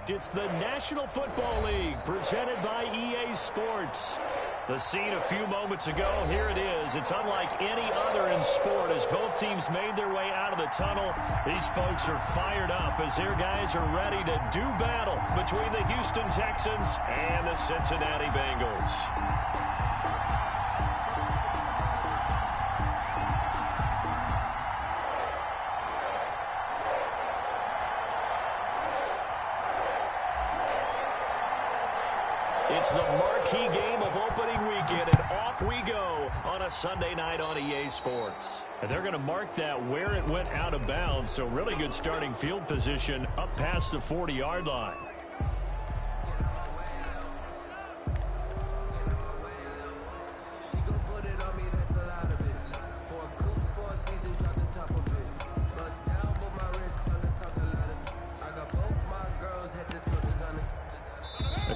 It's the National Football League presented by EA Sports. The scene a few moments ago, here it is. It's unlike any other in sport as both teams made their way out of the tunnel. These folks are fired up as their guys are ready to do battle between the Houston Texans and the Cincinnati Bengals. It's the marquee game of opening weekend, and off we go on a Sunday night on EA Sports. And they're going to mark that where it went out of bounds, so really good starting field position up past the 40-yard line.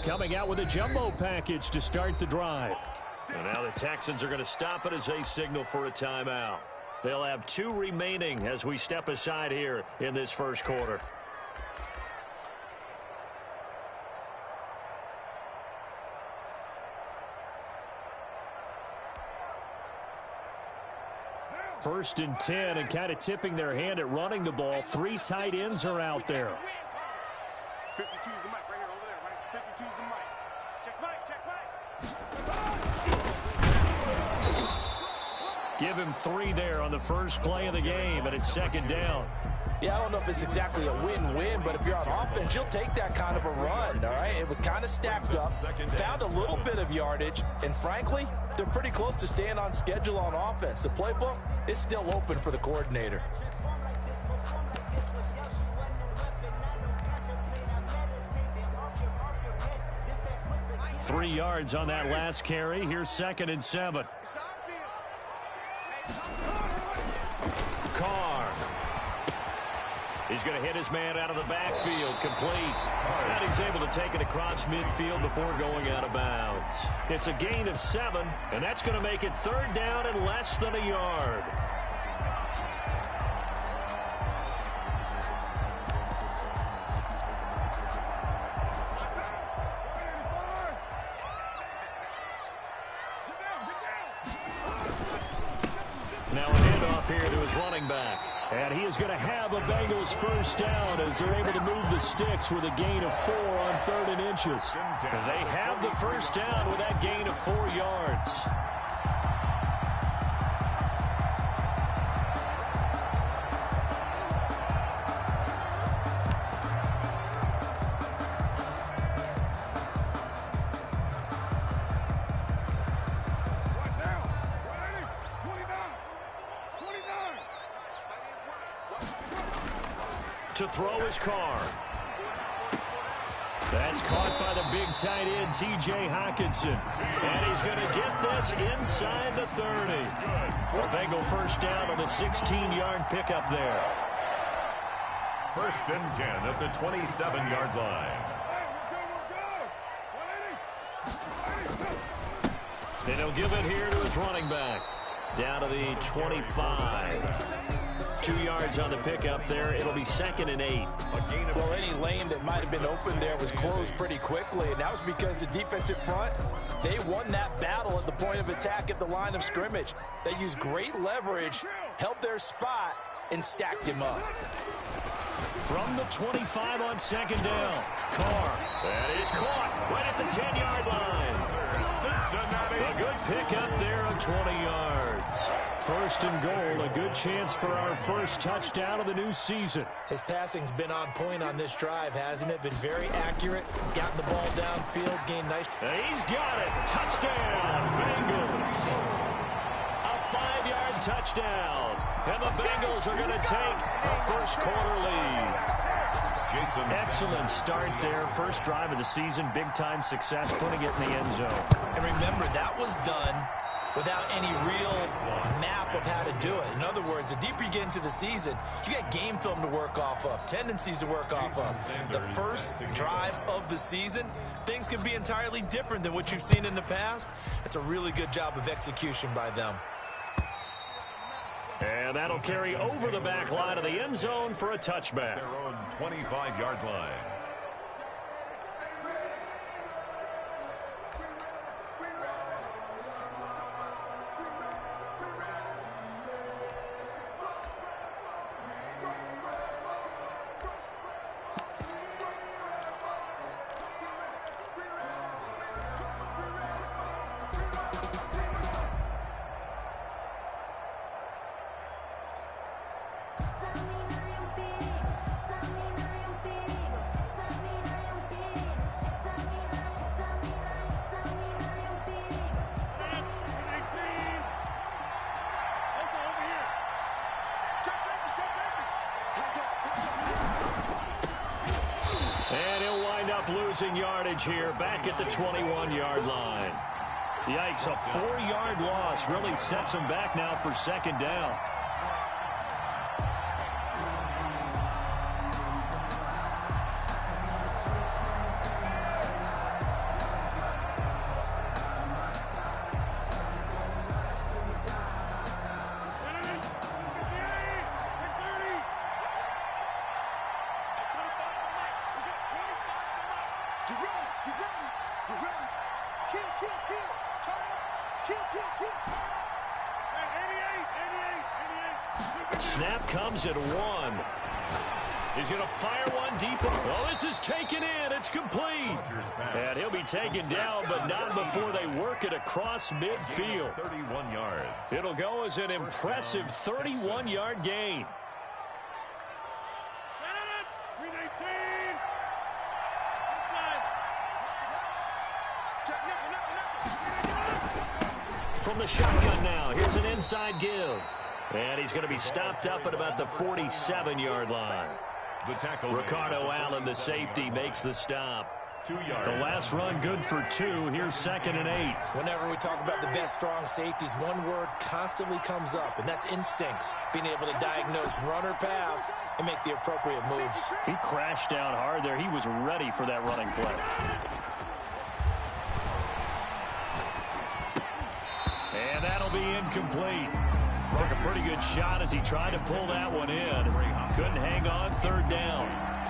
Coming out with a jumbo package to start the drive. And now the Texans are going to stop it as they signal for a timeout. They'll have 2 remaining as we step aside here in this first quarter. First and 10, and kind of tipping their hand at running the ball. 3 tight ends are out there. 52 is the mic right here over there, right? 52 is the mic. Check mic, check mic. Give him 3 there on the first play of the game, and it's second down. Yeah, I don't know if it's exactly a win-win, but if you're on offense, you'll take that kind of a run, all right? It was kind of stacked up, found a little bit of yardage, and frankly, they're pretty close to staying on schedule on offense. The playbook is still open for the coordinator. 3 yards on that last carry. Here's second and 7. Carr. He's going to hit his man out of the backfield. Complete. And he's able to take it across midfield before going out of bounds. It's a gain of 7, and that's going to make it third down and less than a yard. Now a handoff here to his running back. And he is going to have a Bengals first down as they're able to move the sticks with a gain of 4 on 3rd and inches. And they have the first down with that gain of 4 yards. To throw his Carr. That's caught by the big tight end, T.J. Hockenson. And he's going to get this inside the 30. A Bengal first down on the 16-yard pickup there. First and 10 at the 27-yard line. And he'll give it here to his running back. Down to the 25. 2 yards on the pickup there. It'll be second and 8. Well, any lane that might have been open there was closed pretty quickly, and that was because the defensive front, they won that battle at the point of attack at the line of scrimmage. They used great leverage, held their spot, and stacked him up. From the 25 on second down, Carr. That is caught right at the 10-yard line. A good pickup there of 20 yards. First and goal, a good chance for our first touchdown of the new season. His passing's been on point on this drive, hasn't it? Been very accurate, gotten the ball downfield, gained nice. He's got it. Touchdown, Bengals. A 5-yard touchdown. And the Bengals are going to take a first quarter lead. Excellent start there. First drive of the season. Big-time success, putting it in the end zone. And remember, that was done without any real map of how to do it. In other words, the deeper you get into the season, you get game film to work off of, tendencies to work off of. The first drive of the season, things can be entirely different than what you've seen in the past. It's a really good job of execution by them. And that'll carry over the back line of the end zone for a touchback. Their own 25-yard line. up losing yardage here, back at the 21-yard line. Yikes, a 4-yard loss really sets them back now for second down. Snap comes at 1. He's going to fire one deep. Oh, this is taken in. It's complete. And he'll be taken down, but not before they work it across midfield. 31 yards. It'll go as an impressive 31-yard gain. From the shotgun now, here's an inside give. And he's going to be stopped up at about the 47-yard line. Ricardo Allen, the safety, makes the stop. 2 yards. The last run good for 2. Here's 2nd and 8. Whenever we talk about the best strong safeties, one word constantly comes up, and that's instincts. Being able to diagnose run or pass and make the appropriate moves. He crashed out hard there. He was ready for that running play. And that'll be incomplete. Took a pretty good shot as he tried to pull that one in. Couldn't hang on, 3rd down.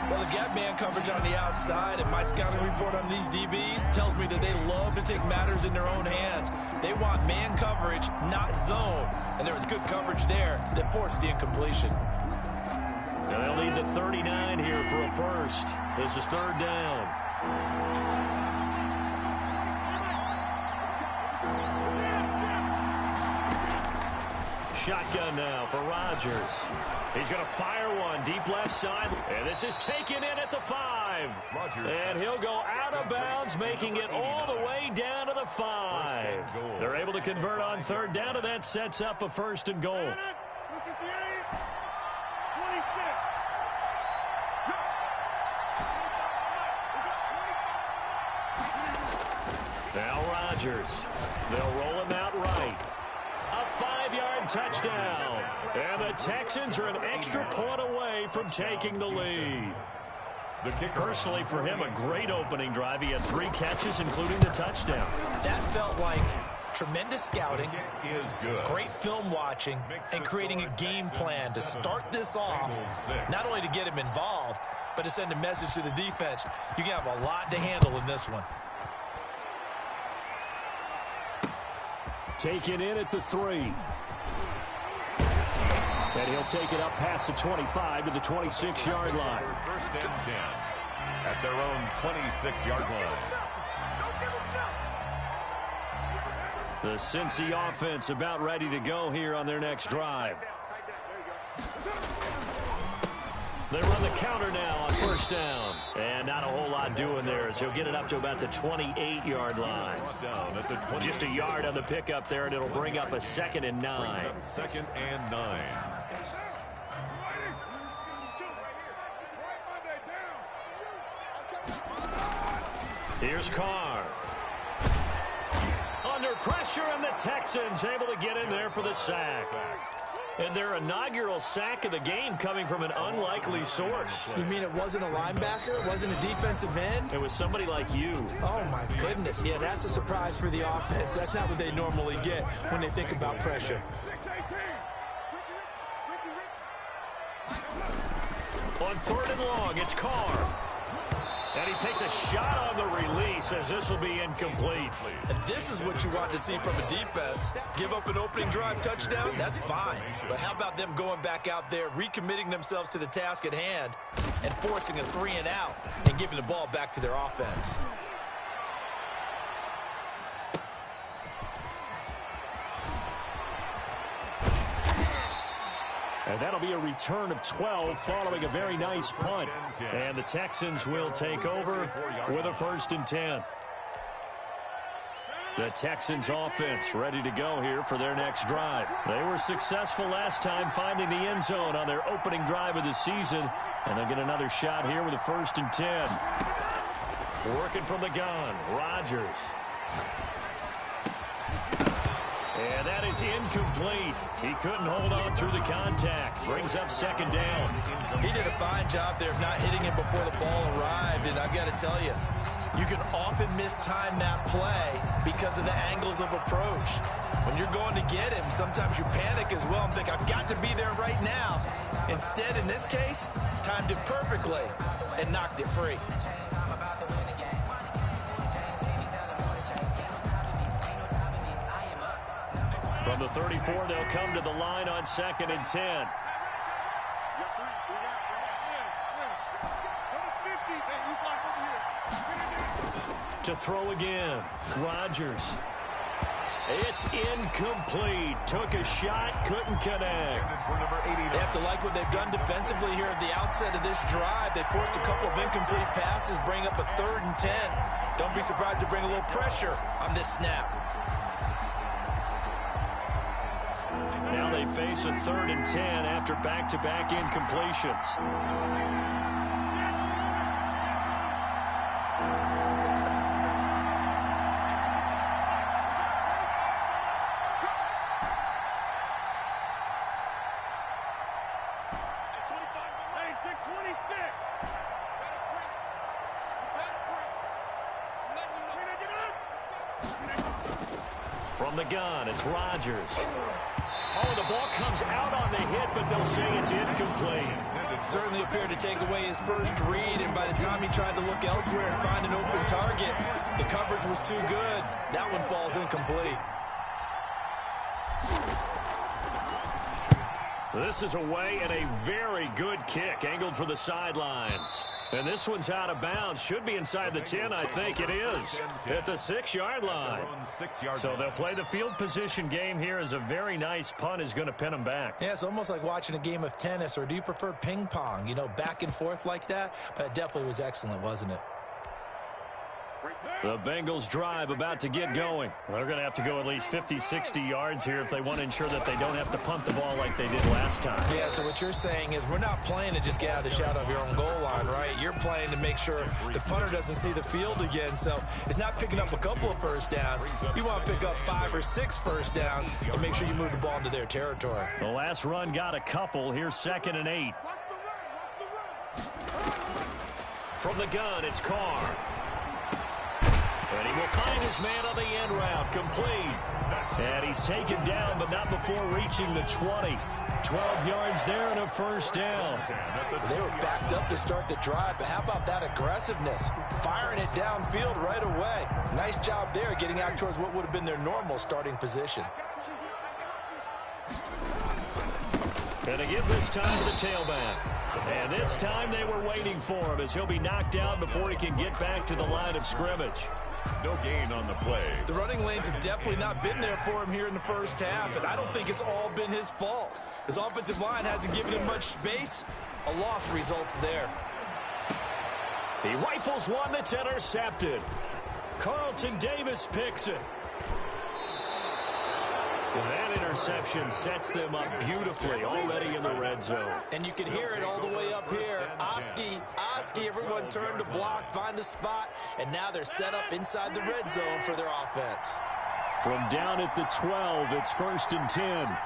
Well, they've got man coverage on the outside, and my scouting report on these DBs tells me that they love to take matters in their own hands. They want man coverage, not zone. And there was good coverage there that forced the incompletion. Now they'll need the 39 here for a first. This is 3rd down. Shotgun now for Rodgers. He's going to fire one deep left side. And this is taken in at the 5. And he'll go out of bounds, making it all the way down to the 5. They're able to convert on 3rd down, and that sets up a 1st and goal. Now Rodgers. They'll roll him out right. A 5-yard touchdown. And the Texans are an extra point away from taking the lead. Personally, for him, a great opening drive. He had 3 catches, including the touchdown. That felt like tremendous scouting, great film watching, and creating a game plan to start this off, not only to get him involved, but to send a message to the defense. You can have a lot to handle in this one. Taken in at the 3. And he'll take it up past the 25 to the 26-yard line. 1st and 10 at their own 26-yard line. The Cincy offense about ready to go here on their next drive. They run the counter now on 1st down. And not a whole lot doing there as he'll get it up to about the 28-yard line. Just a yard on the pickup there, and it'll bring up a 2nd and 9. 2nd and 9. Here's Carr. Under pressure, and the Texans able to get in there for the sack. And their inaugural sack of the game coming from an unlikely source. You mean it wasn't a linebacker? It wasn't a defensive end? It was somebody like you. Oh, my goodness. Yeah, that's a surprise for the offense. That's not what they normally get when they think about pressure. On 3rd and long, it's Carr. And he takes a shot on the release as this will be incomplete. And this is what you want to see from a defense. Give up an opening drive touchdown, that's fine. But how about them going back out there, recommitting themselves to the task at hand, and forcing a 3 and out, and giving the ball back to their offense. And that'll be a return of 12 following a very nice punt. And the Texans will take over with a 1st and 10. The Texans offense ready to go here for their next drive. They were successful last time finding the end zone on their opening drive of the season. And they'll get another shot here with a 1st and 10. Working from the gun, Rodgers. And that is incomplete. He couldn't hold on through the contact. Brings up second down. He did a fine job there of not hitting it before the ball arrived, and I've got to tell you, you can often mistime that play because of the angles of approach. When you're going to get him, sometimes you panic as well and think, I've got to be there right now. Instead, in this case, timed it perfectly and knocked it free. From the 34, they'll come to the line on 2nd and 10. To throw again, Rodgers. It's incomplete. Took a shot, couldn't connect. They have to like what they've done defensively here at the outset of this drive. They forced a couple of incomplete passes, bring up a 3rd and 10. Don't be surprised to bring a little pressure on this snap. Now they face a 3rd and 10 after back-to-back incompletions. From the gun, it's Rodgers. Oh, the ball comes out on the hit, but they'll say it's incomplete. Certainly appeared to take away his first read, and by the time he tried to look elsewhere and find an open target, the coverage was too good. That one falls incomplete. This is away and a very good kick, angled for the sidelines. And this one's out of bounds. Should be inside the 10, I think it is. At the 6-yard line. So they'll play the field position game here as a very nice punt is going to pin them back. Yeah, it's almost like watching a game of tennis, or do you prefer ping pong? You know, back and forth like that? But it definitely was excellent, wasn't it? The Bengals drive about to get going. They're going to have to go at least 50, 60 yards here if they want to ensure that they don't have to punt the ball like they did last time. Yeah, so what you're saying is we're not playing to just get out of the shadow of your own goal line, right? You're playing to make sure the punter doesn't see the field again. So it's not picking up a couple of first downs. You want to pick up 5 or 6 first downs and make sure you move the ball into their territory. The last run got a couple. Here's 2nd and 8. From the gun, it's Carr. And he will find his man on the end route, complete. And he's taken down, but not before reaching the 20. 12 yards there and a first down. They were backed up to start the drive, but how about that aggressiveness? Firing it downfield right away. Nice job there, getting out towards what would have been their normal starting position. And they give this time to the tailback. And this time they were waiting for him as he'll be knocked out before he can get back to the line of scrimmage. No gain on the play. The running lanes have definitely not been there for him here in the first half, and I don't think it's all been his fault. His offensive line hasn't given him much space. A loss results there. He rifles one that's intercepted. Carlton Davis picks it. That interception sets them up beautifully already in the red zone. And you can hear it all the way up here. Oski, everyone turned to block, find a spot, and now they're set up inside the red zone for their offense. From down at the 12, it's 1st and 10.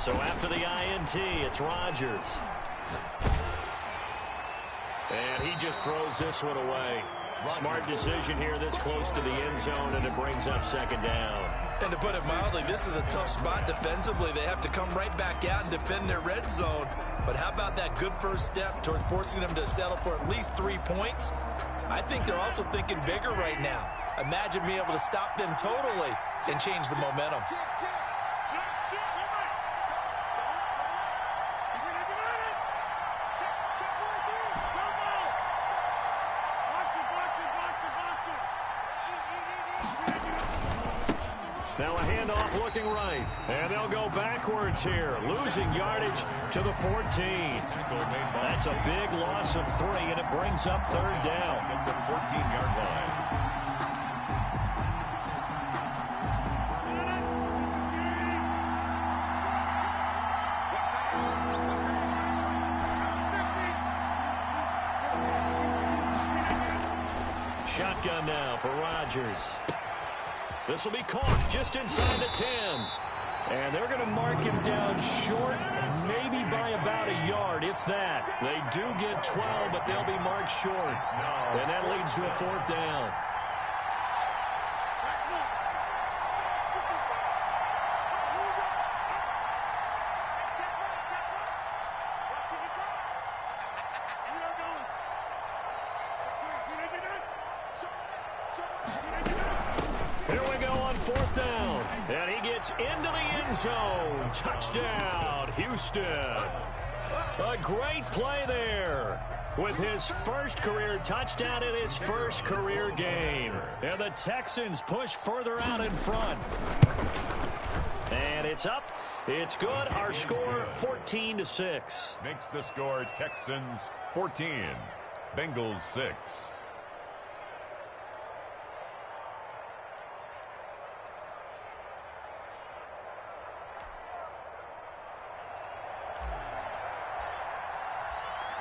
So after the INT, it's Rodgers. And he just throws this one away. Smart decision here this close to the end zone, and it brings up 2nd down. And to put it mildly, this is a tough spot defensively. They have to come right back out and defend their red zone. But how about that good first step towards forcing them to settle for at least 3 points? I think they're also thinking bigger right now. Imagine being able to stop them totally and change the momentum. Now a handoff looking right. And they'll go backwards here. Losing yardage to the 14. That's a big loss of 3, and it brings up 3rd down. At the 14-yard line. shotgun now for Rodgers. This will be caught just inside the 10. And they're going to mark him down short, maybe by about a yard, if that. They do get 12, but they'll be marked short. And that leads to a 4th down. Here we go on 4th down. And he gets into the end zone. Touchdown, Houston. A great play there with his first career touchdown in his first career game. And the Texans push further out in front. And it's up. It's good. Our score, 14-6. Makes the score Texans 14, Bengals 6.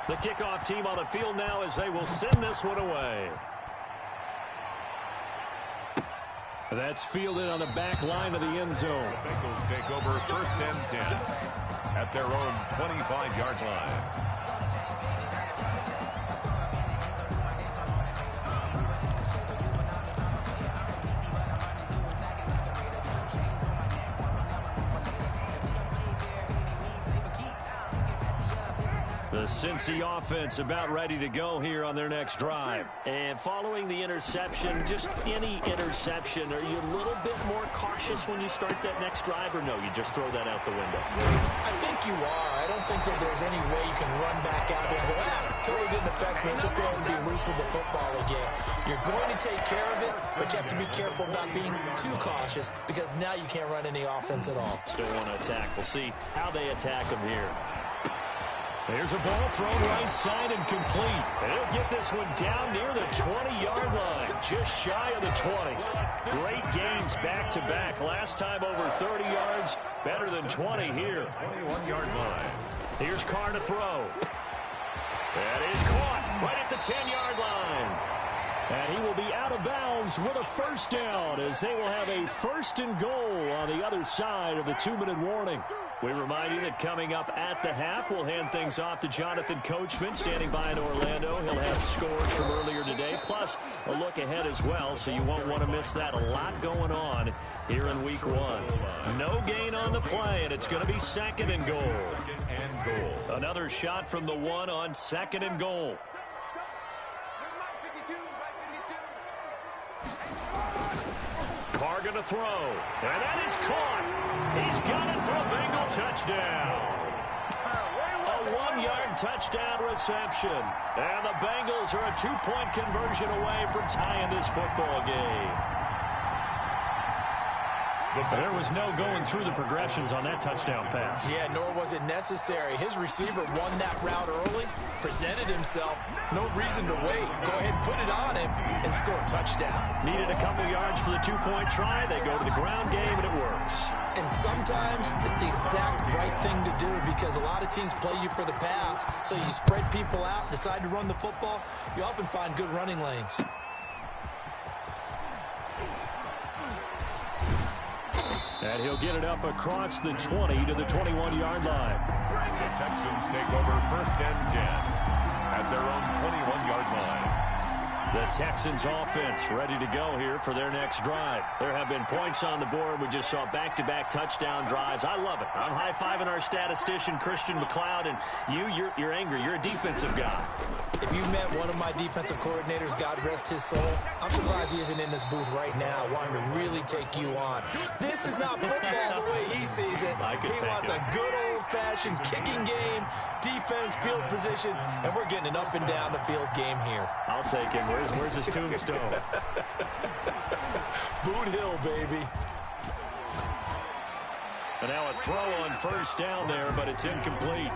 The kickoff team on the field now as they will send this one away. That's fielded on the back line of the end zone. The Bengals take over 1st and 10 at their own 25-yard line. The Cincy offense about ready to go here on their next drive. And following the interception, just any interception, are you a little bit more cautious when you start that next drive, or no, you just throw that out the window? I think you are. I don't think that there's any way you can run back out there and go, totally didn't affect me. Just go ahead and be loose with the football again. You're going to take care of it, but you have to be careful about being too cautious because now you can't run any offense at all. Still want to attack. We'll see how they attack them here. There's a ball thrown right side and complete. And he'll get this one down near the 20-yard line, just shy of the 20. Great gains back-to-back. Last time over 30 yards, better than 20 here. 21-yard line. Here's Carr to throw. That is caught right at the 10-yard line. And he will be out of bounds with a 1st down as they will have a 1st and goal on the other side of the 2-minute warning. We remind you that coming up at the half, we'll hand things off to Jonathan Coachman, standing by in Orlando. He'll have scores from earlier today, plus a look ahead as well, so you won't want to miss that. A lot going on here in Week 1. No gain on the play, and it's going to be 2nd and goal. 2nd and goal. Another shot from the 1 on 2nd and goal. Carr going to throw, and that is caught. He's got it for a Bengal touchdown. A 1-yard touchdown reception. And the Bengals are a 2-point conversion away from tying this football game. There was no going through the progressions on that touchdown pass. Yeah, nor was it necessary. His receiver won that route early, presented himself. No reason to wait. Go ahead and put it on him and score a touchdown. Needed a couple yards for the 2-point try. They go to the ground game, and it works. And sometimes it's the exact right thing to do because a lot of teams play you for the pass. So you spread people out, decide to run the football. You often find good running lanes. And he'll get it up across the 20 to the 21-yard line. The Texans take over 1st and 10 at their own 21-yard line. The Texans offense ready to go here for their next drive. There have been points on the board. We just saw back-to-back touchdown drives. I love it. I'm high-fiving our statistician, Christian McLeod, and you're angry. You're a defensive guy. If you met one of my defensive coordinators, God rest his soul, I'm surprised he isn't in this booth right now wanting to really take you on. This is not football the way he sees it. He wants a good old-fashioned kicking game, defense, field position, and we're getting an up-and-down-the-field game here. I'll take him. Where's his tombstone? Boot Hill, baby. And now a throw on 1st down there, but it's incomplete.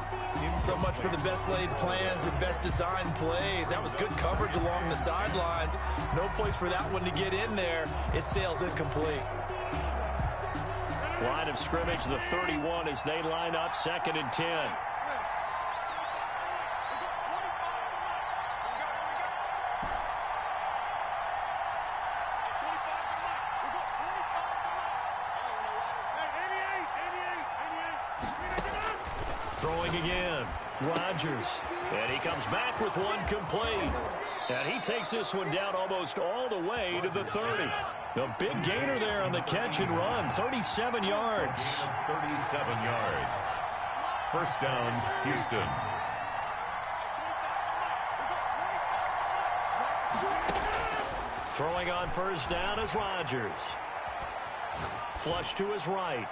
So much for the best laid plans and best designed plays. That was good coverage along the sidelines. No place for that one to get in there. It sails incomplete. Line of scrimmage, the 31 as they line up 2nd and 10. Throwing again. Rodgers. And he comes back with one complete. And he takes this one down almost all the way to the 30. A big gainer there on the catch and run. 37 yards. 37 yards. First down, Houston. Throwing on first down is Rodgers. Flush to his right.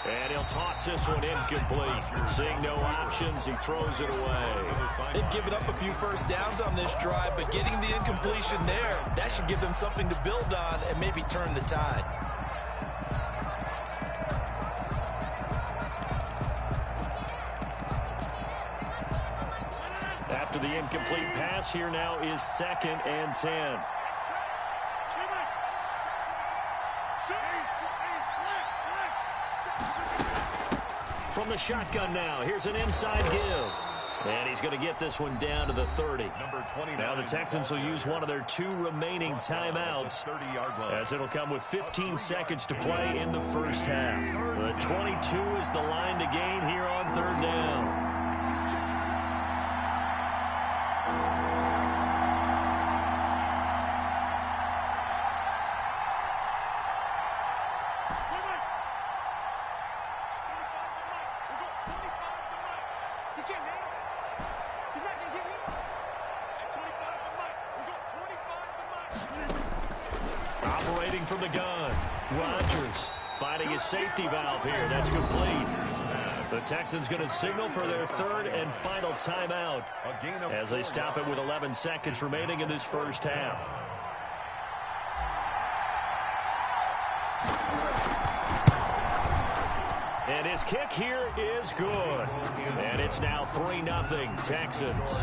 And he'll toss this one incomplete. Seeing no options, he throws it away. They've given up a few first downs on this drive, but getting the incompletion there, that should give them something to build on and maybe turn the tide. After the incomplete pass, here now is 2nd and 10. From the shotgun now, here's an inside give. And he's going to get this one down to the 30. Now the Texans will use one of their 2 remaining timeouts, as it'll come with 15 seconds to play in the first half. The 22 is the line to gain here on 3rd down. Operating from the gun. Rodgers finding his safety valve here. That's complete. The Texans going to signal for their 3rd and final timeout as they stop it with 11 seconds remaining in this first half. And his kick here is good. And it's now 3-0 Texans.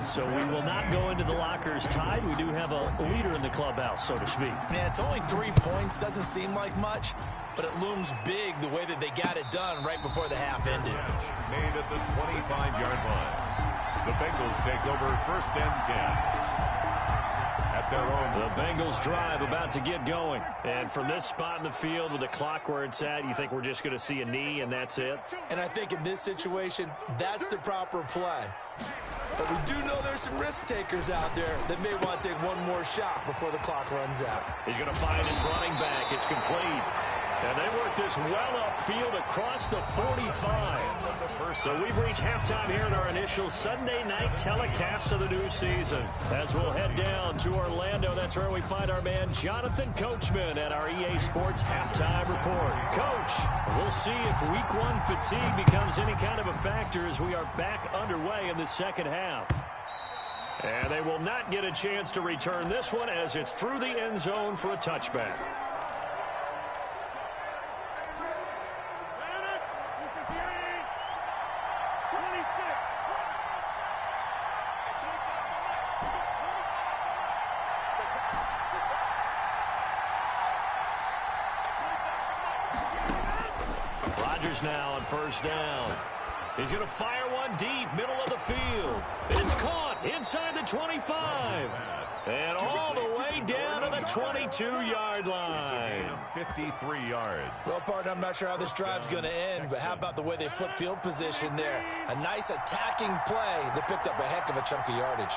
So we will not go into the lockers tied. We do have a leader in the clubhouse, so to speak. Man, it's only 3 points. Doesn't seem like much, but it looms big the way that they got it done right before the half ended. Made at the 25-yard line. The Bengals take over 1st and 10. The Bengals drive about to get going. And from this spot in the field with the clock where it's at, you think we're just going to see a knee and that's it? And I think in this situation, that's the proper play. But we do know there's some risk takers out there that may want to take one more shot before the clock runs out. He's going to find his running back. It's complete. And they work this well upfield across the 45. So we've reached halftime here in our initial Sunday night telecast of the new season. As we'll head down to Orlando, that's where we find our man Jonathan Coachman at our EA Sports Halftime Report. Coach, we'll see if Week 1 fatigue becomes any kind of a factor as we are back underway in the second half. And they will not get a chance to return this one as it's through the end zone for a touchback. Now on first down. He's going to fire one deep, middle of the field. It's caught inside the 25. And all the way down to the 22-yard line. 53 yards. Well, partner, I'm not sure how this drive's going to end, but how about the way they flip field position there? A nice attacking play that picked up a heck of a chunk of yardage.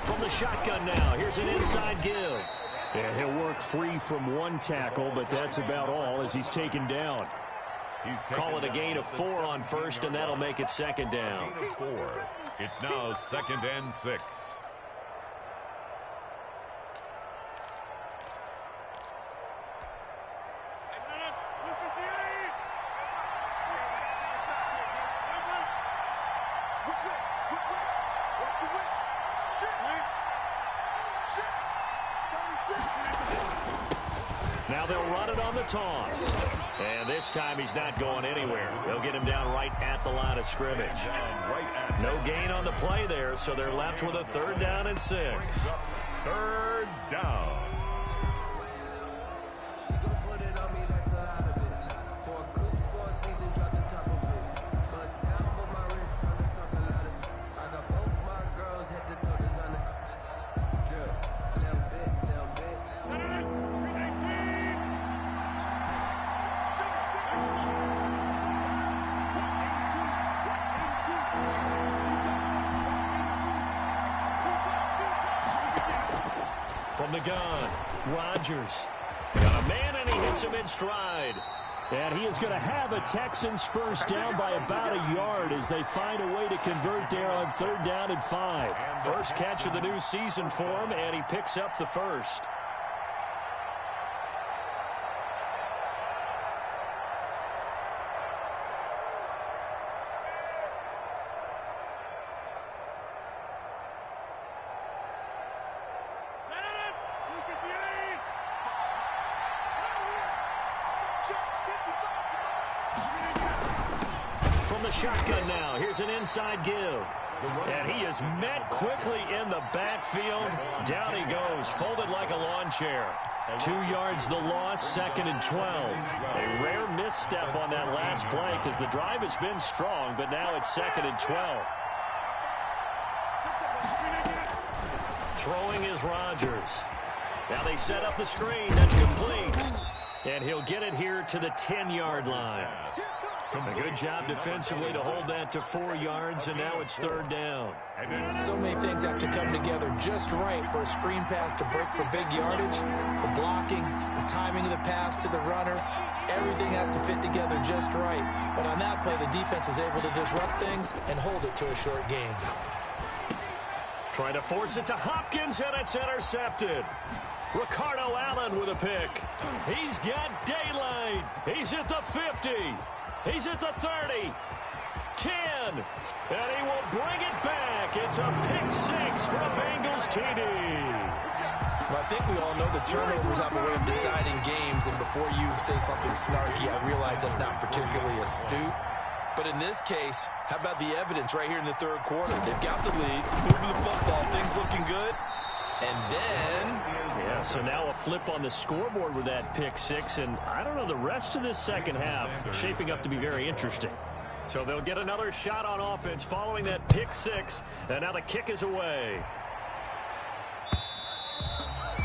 From the shotgun now, here's an inside give. And he'll work free from one tackle, but that's about all as he's taken down. Call it a gain of 4 on first, and that'll make it 2nd down. Gain of 4. It's now 2nd and 6. Now they'll run it on the toss. And this time he's not going anywhere. They'll get him down right at the line of scrimmage. No gain on the play there, so they're left with a 3rd down and 6. 3rd down. the gun. Rodgers. Got a man, and he hits him in stride. And he is going to have a Texans first down by about a yard as they find a way to convert there on 3rd down and 5. First catch of the new season for him, and he picks up the first. Shotgun now. Here's an inside give. And he is met quickly in the backfield. Down he goes, folded like a lawn chair. 2 yards the loss, 2nd and 12. A rare misstep on that last play because the drive has been strong, but now it's 2nd and 12. Throwing is Rodgers. Now they set up the screen. That's complete. And he'll get it here to the 10-yard line. A good job defensively to hold that to 4 yards, and now it's 3rd down. So many things have to come together just right for a screen pass to break for big yardage. The blocking, the timing of the pass to the runner, everything has to fit together just right. But on that play, the defense was able to disrupt things and hold it to a short game. Trying to force it to Hopkins, and it's intercepted. Ricardo Allen with a pick. He's got daylight. He's at the 50. He's at the 30, 10, and he will bring it back. It's a pick 6 for a Bengals TD. Well, I think we all know the turnovers have a way of deciding games, and before you say something snarky, I realize that's not particularly astute. But in this case, how about the evidence right here in the 3rd quarter? They've got the lead, moving the football, things looking good. And then... Yeah, so now a flip on the scoreboard with that pick 6, and I don't know, the rest of this second half shaping up to be very interesting. So they'll get another shot on offense following that pick 6, and now the kick is away.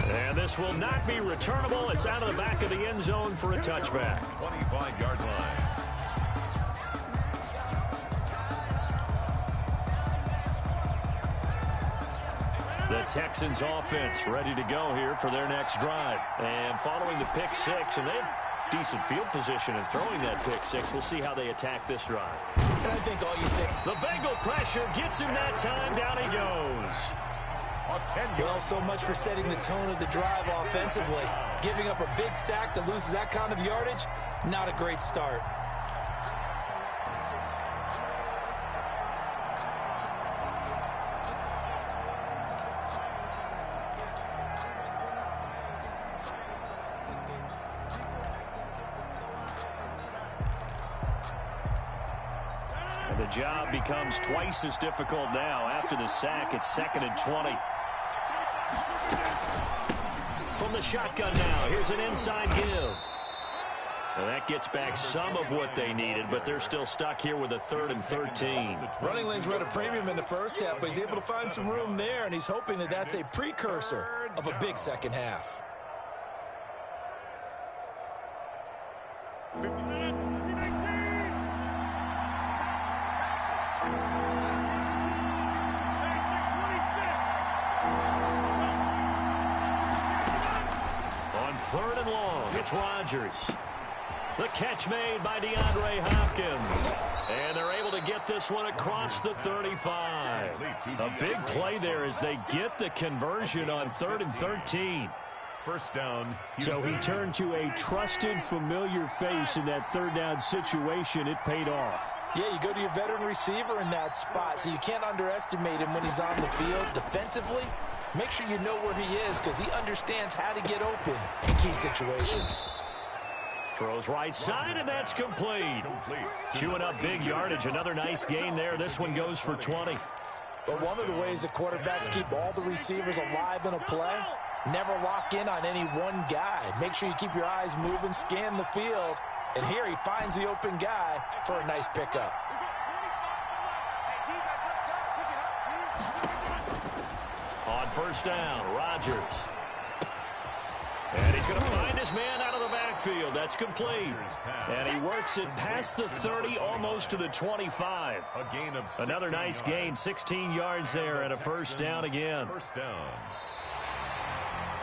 And this will not be returnable. It's out of the back of the end zone for a touchback. 25-yard line. The Texans offense ready to go here for their next drive. And following the pick 6, and they have decent field position in throwing that pick 6. We'll see how they attack this drive. And I think all you say... The Bengal pressure gets him that time. Down he goes. Well, so much for setting the tone of the drive offensively. Giving up a big sack that loses that kind of yardage, not a great start. And the job becomes twice as difficult now. After the sack, it's 2nd and 20. From the shotgun now, here's an inside give. And that gets back some of what they needed, but they're still stuck here with a 3rd and 13. Running lanes were at a premium in the first half, but he's able to find some room there, and he's hoping that that's a precursor of a big second half. On 3rd and long, it's Rodgers. The catch made by DeAndre Hopkins. And they're able to get this one across the 35. A big play there as they get the conversion on 3rd and 13. First down. So he turned to a trusted, familiar face in that 3rd down situation. It paid off. Yeah, you go to your veteran receiver in that spot, so you can't underestimate him when he's on the field. Defensively, make sure you know where he is because he understands how to get open in key situations. Throws right side, and that's complete. Chewing up big yardage. Another nice gain there. This one goes for 20. But one of the ways the quarterbacks keep all the receivers alive in a play, never lock in on any one guy. Make sure you keep your eyes moving, scan the field. And here he finds the open guy for a nice pickup. On 1st down, Rodgers. And he's going to find his man out of the backfield. That's complete. And he works it past the 30, almost to the 25. Another nice gain, 16 yards there, and a first down again.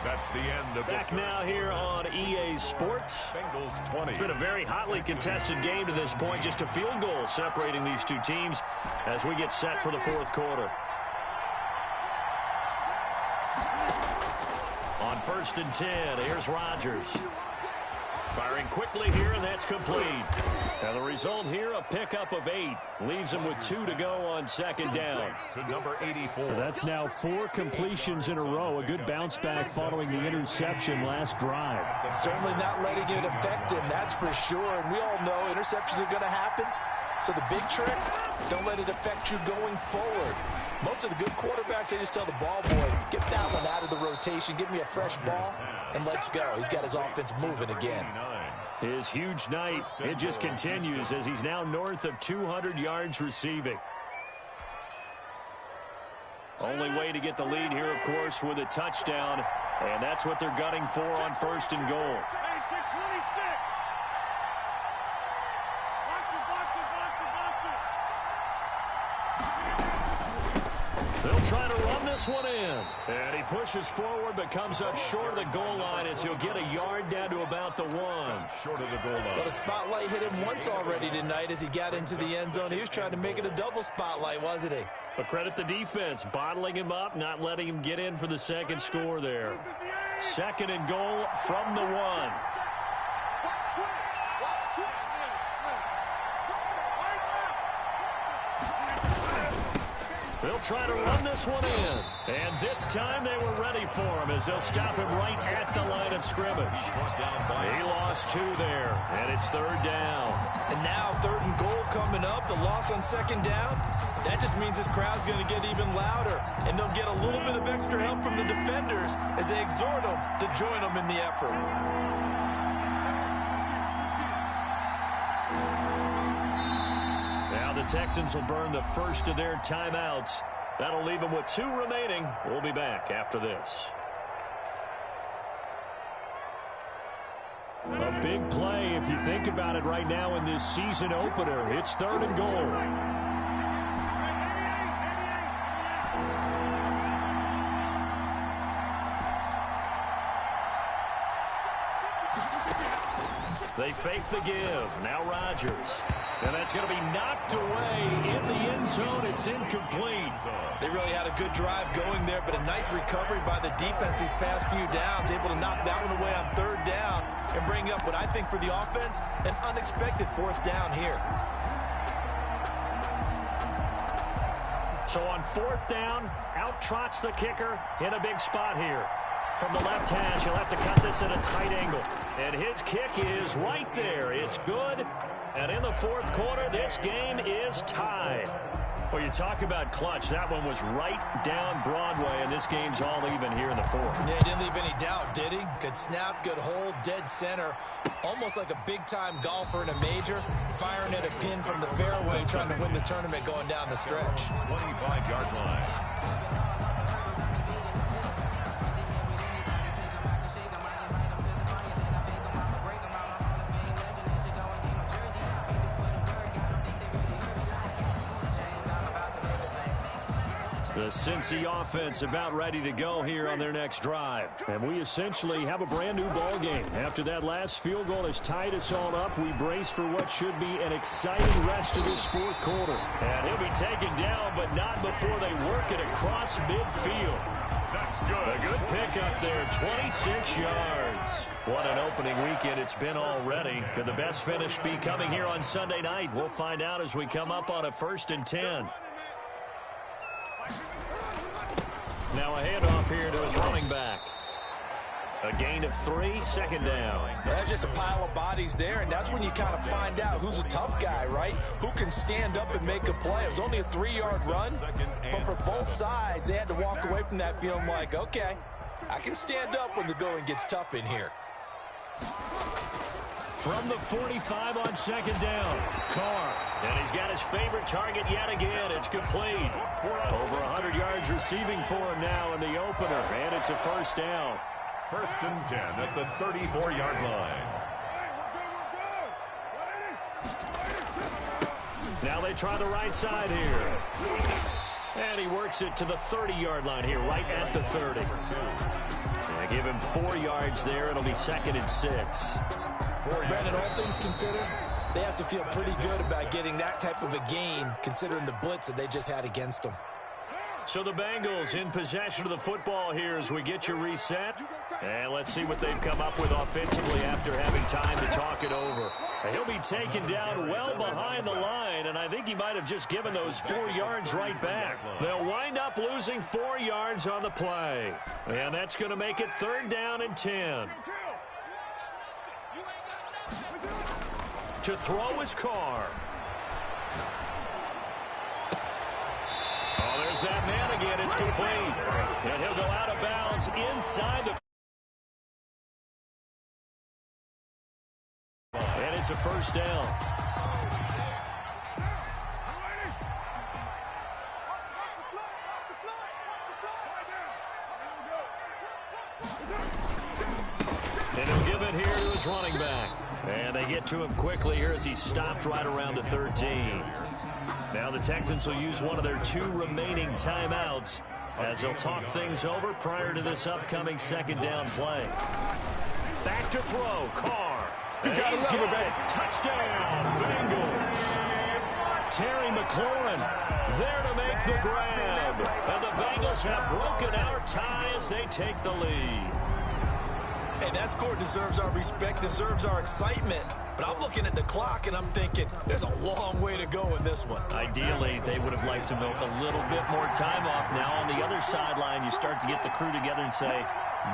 That's the end of Back now here on EA Sports. Bengals 20. It's been a very hotly contested game to this point. Just a field goal separating these two teams as we get set for the fourth quarter. On 1st and 10, here's Rodgers. Firing quickly here, and that's complete. And the result here, a pickup of 8. Leaves him with 2 to go on 2nd down. To number 84. That's now 4 completions in a row. A good bounce back following the interception last drive. Certainly not letting it affect him, that's for sure. And we all know interceptions are going to happen. So the big trick, don't let it affect you going forward. Most of the good quarterbacks, they just tell the ball boy, get that one out of the rotation, give me a fresh ball, and let's go. He's got his offense moving again. His huge night, it just continues as he's now north of 200 yards receiving. Only way to get the lead here, of course, with a touchdown, and that's what they're gunning for on 1st and goal. They'll try to run this one in. And he pushes forward but comes up short of the goal line as he'll get a yard down to about the 1. Short of the goal line. But a spotlight hit him once already tonight as he got into the end zone. He was trying to make it a double spotlight, wasn't he? But credit the defense, bottling him up, not letting him get in for the second score there. 2nd and goal from the 1. They'll try to run this one in. And this time they were ready for him as they'll stop him right at the line of scrimmage. He lost 2 there, and it's 3rd down. And now 3rd and goal coming up, the loss on 2nd down. That just means this crowd's going to get even louder, and they'll get a little bit of extra help from the defenders as they exhort them to join them in the effort. The Texans will burn the first of their timeouts. That'll leave them with 2 remaining. We'll be back after this. A big play if you think about it right now in this season opener. It's 3rd and goal. They fake the give. Now Rodgers. And that's going to be knocked away in the end zone. It's incomplete. They really had a good drive going there, but a nice recovery by the defense these past few downs, able to knock that one away on 3rd down and bring up what I think for the offense, an unexpected 4th down here. So on 4th down, out trots the kicker in a big spot here. From the left hash, he'll have to cut this at a tight angle. And his kick is right there. It's good. And in the 4th quarter, this game is tied. Well, you talk about clutch. That one was right down Broadway, and this game's all even here in the 4th. Yeah, he didn't leave any doubt, did he? Good snap, good hold, dead center. Almost like a big-time golfer in a major, firing at a pin from the fairway, trying to win the tournament going down the stretch. 25-yard line. The Cincy offense about ready to go here on their next drive. And we essentially have a brand new ball game. After that last field goal has tied us all up, we brace for what should be an exciting rest of this 4th quarter. And he'll be taken down, but not before they work it across midfield. That's good. A good pickup there, 26 yards. What an opening weekend it's been already. Could the best finish be coming here on Sunday night? We'll find out as we come up on a 1st and 10. Now a handoff here to his running back. A gain of 3, 2nd down. That's just a pile of bodies there, and that's when you kind of find out who's a tough guy, right? Who can stand up and make a play. It was only a 3-yard run, but for both sides, they had to walk away from that feeling like, okay, I can stand up when the going gets tough in here. From the 45 on 2nd down, Carr. And he's got his favorite target yet again. It's complete. Over 100 yards receiving for him now in the opener, and it's a 1st down. 1st and 10 at the 34-yard line. Now they try the right side here. And he works it to the 30-yard line here, right at the 30. Yeah, give him 4 yards there. It'll be 2nd and 6. Brandon, all things considered, they have to feel pretty good about getting that type of a gain, considering the blitz that they just had against them. So the Bengals in possession of the football here as we get you reset. And let's see what they've come up with offensively after having time to talk it over. He'll be taken down well behind the line, and I think he might have just given those 4 yards right back. They'll wind up losing 4 yards on the play. And that's going to make it 3rd down and 10. To throw is Carr. Oh, there's that man again. It's complete. And he'll go out of bounds inside the... And it's a 1st down. And he'll give it here to his running back. And they get to him quickly here as he stopped right around the 13. Now the Texans will use one of their 2 remaining timeouts as they'll talk things over prior to this upcoming 2nd down play. Back to throw, Carr. And he's got it. Touchdown, Bengals. Terry McLaurin there to make the grab. And the Bengals have broken our tie as they take the lead. Hey, that score deserves our respect, deserves our excitement. But I'm looking at the clock, and I'm thinking there's a long way to go in this one. Ideally, they would have liked to milk a little bit more time off. Now, on the other sideline, you start to get the crew together and say,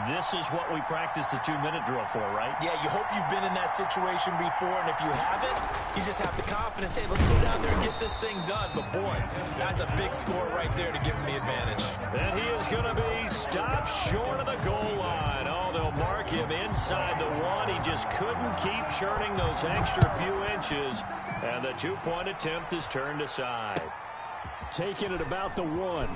this is what we practiced the 2-minute drill for, right? Yeah, you hope you've been in that situation before, and if you haven't, you just have the confidence, hey, let's go down there and get this thing done. But, boy, that's a big score right there to give him the advantage. And he is going to be stopped short of the goal line. Oh, they'll mark him inside the 1. He just couldn't keep churning those extra few inches, and the 2-point attempt is turned aside. Taking it about the 1.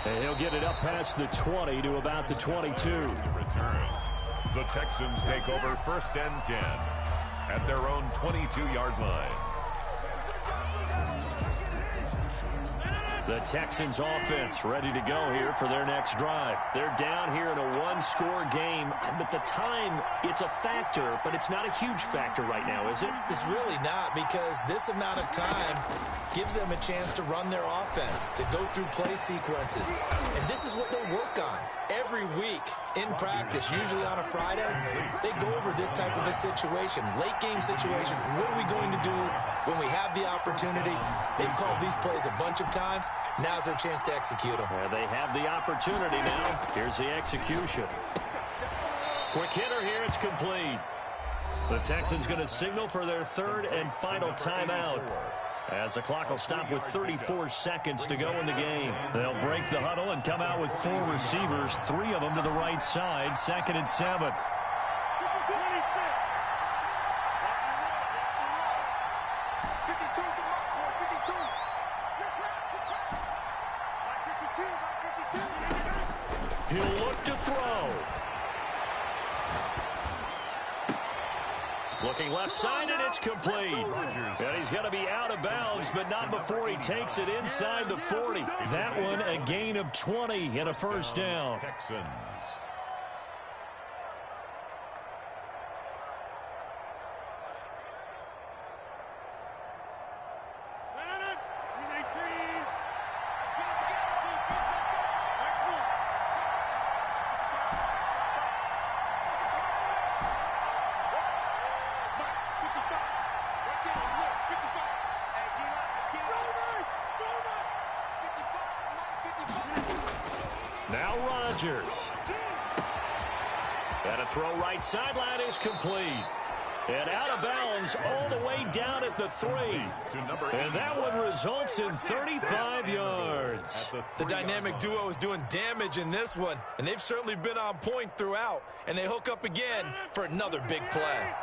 And he'll get it up past the 20 to about the 22. Return. The Texans take over 1st and 10 at their own 22-yard line. The Texans offense ready to go here for their next drive. They're down here in a 1-score game, but the time, it's a factor, but it's not a huge factor right now, is it? It's really not, because this amount of time gives them a chance to run their offense, to go through play sequences. And this is what they work on every week in practice, usually on a Friday. They go over this type of a situation, late game situation. What are we going to do when we have the opportunity? They've called these plays a bunch of times. Now's their chance to execute them. They have the opportunity now. Here's the execution. Quick hitter here. It's complete. The Texans going to signal for their 3rd and final timeout, as the clock will stop with 34 seconds to go in the game. They'll break the huddle and come out with 4 receivers, 3 of them to the right side, 2nd and 7. He'll look to throw. Looking left side, and it's complete. And he's going to be out of bounds, but not before he takes it inside the 40. That one, a gain of 20 and a 1st down. Texans. Now Rodgers. And a throw right sideline is complete. And out of bounds all the way down at the 3. And that one results in 35 yards. The dynamic duo is doing damage in this one, and they've certainly been on point throughout. And they hook up again for another big play.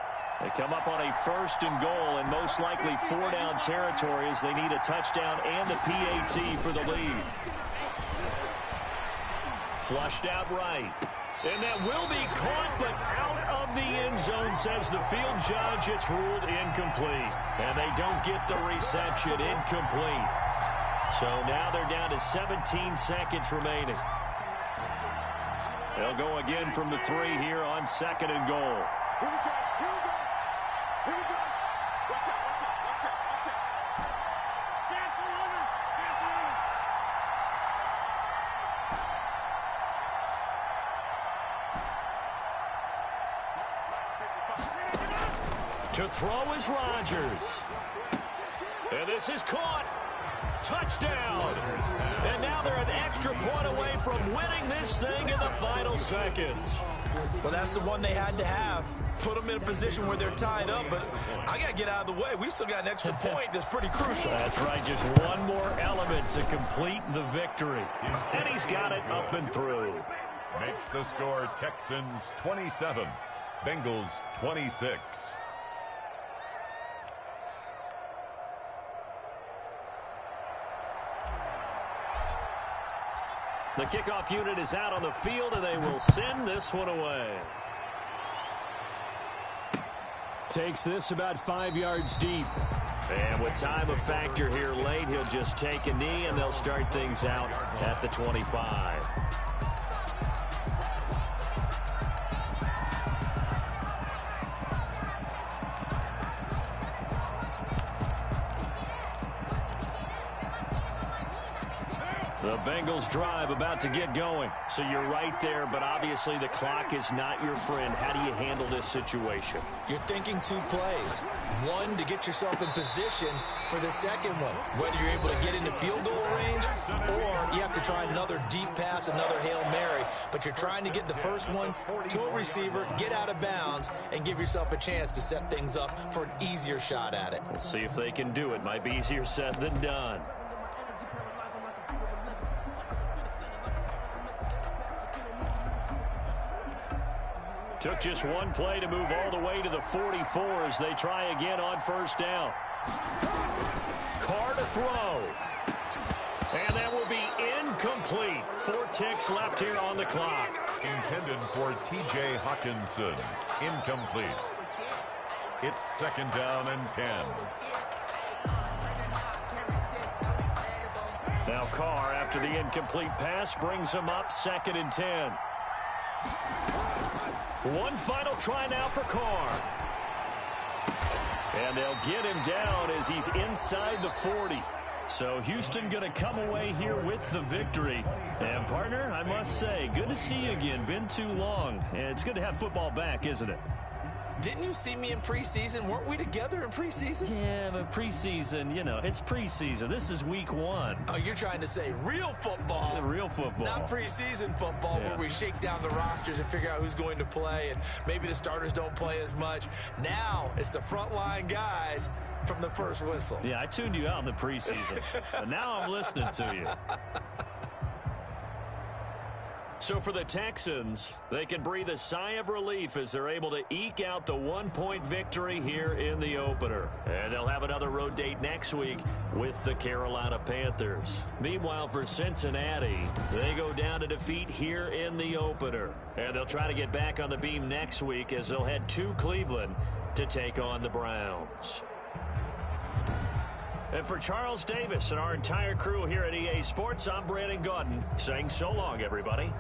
They come up on a 1st and goal, and most likely 4-down territory as they need a touchdown and the PAT for the lead. Flushed out right. And that will be caught, but out of the end zone, says the field judge. It's ruled incomplete. And they don't get the reception. Incomplete. So now they're down to 17 seconds remaining. They'll go again from the 3 here on 2nd and goal. Here we go. Here we go. Here we go. Watch out. Watch out. Watch out. Watch out. Stand for runner. Stand for runner. To throw is Rodgers. And this is caught. Touchdown. And now they're an extra point away from winning this thing in the final seconds. Well, that's the one they had to have. Put them in a position where they're tied up, but I got to get out of the way. We still got an extra point that's pretty crucial. That's right, just one more element to complete the victory. And he's got it up and through. Makes the score Texans 27, Bengals 26. The kickoff unit is out on the field, and they will send this one away. Takes this about 5 yards deep. And with time a factor here late, he'll just take a knee, and they'll start things out at the 25. The Bengals drive about to get going. So you're right there, but obviously the clock is not your friend. How do you handle this situation? You're thinking 2 plays. One, to get yourself in position for the second one. Whether you're able to get into field goal range or you have to try another deep pass, another Hail Mary. But you're trying to get the first one to a receiver, get out of bounds, and give yourself a chance to set things up for an easier shot at it. We'll see if they can do it. Might be easier said than done. Took just one play to move all the way to the 44 as they try again on first down. Carr to throw. And that will be incomplete. 4 ticks left here on the clock. Intended for T.J. Hawkinson. Incomplete. It's 2nd down and 10. Now Carr, after the incomplete pass, brings him up 2nd and 10. One final try now for Carr. And they'll get him down as he's inside the 40. So Houston going to come away here with the victory. And partner, I must say, good to see you again. Been too long. And it's good to have football back, isn't it? Didn't you see me in preseason? Weren't we together in preseason? Yeah, but preseason, you know, it's preseason. This is week 1. Oh, you're trying to say real football. Real football. Not preseason football where we shake down the rosters and figure out who's going to play, and maybe the starters don't play as much. Now it's the frontline guys from the first whistle. Yeah, I tuned you out in the preseason. But now I'm listening to you. So for the Texans, they can breathe a sigh of relief as they're able to eke out the 1-point victory here in the opener. And they'll have another road date next week with the Carolina Panthers. Meanwhile, for Cincinnati, they go down to defeat here in the opener. And they'll try to get back on the beam next week as they'll head to Cleveland to take on the Browns. And for Charles Davis and our entire crew here at EA Sports, I'm Brandon Gaudin saying so long, everybody.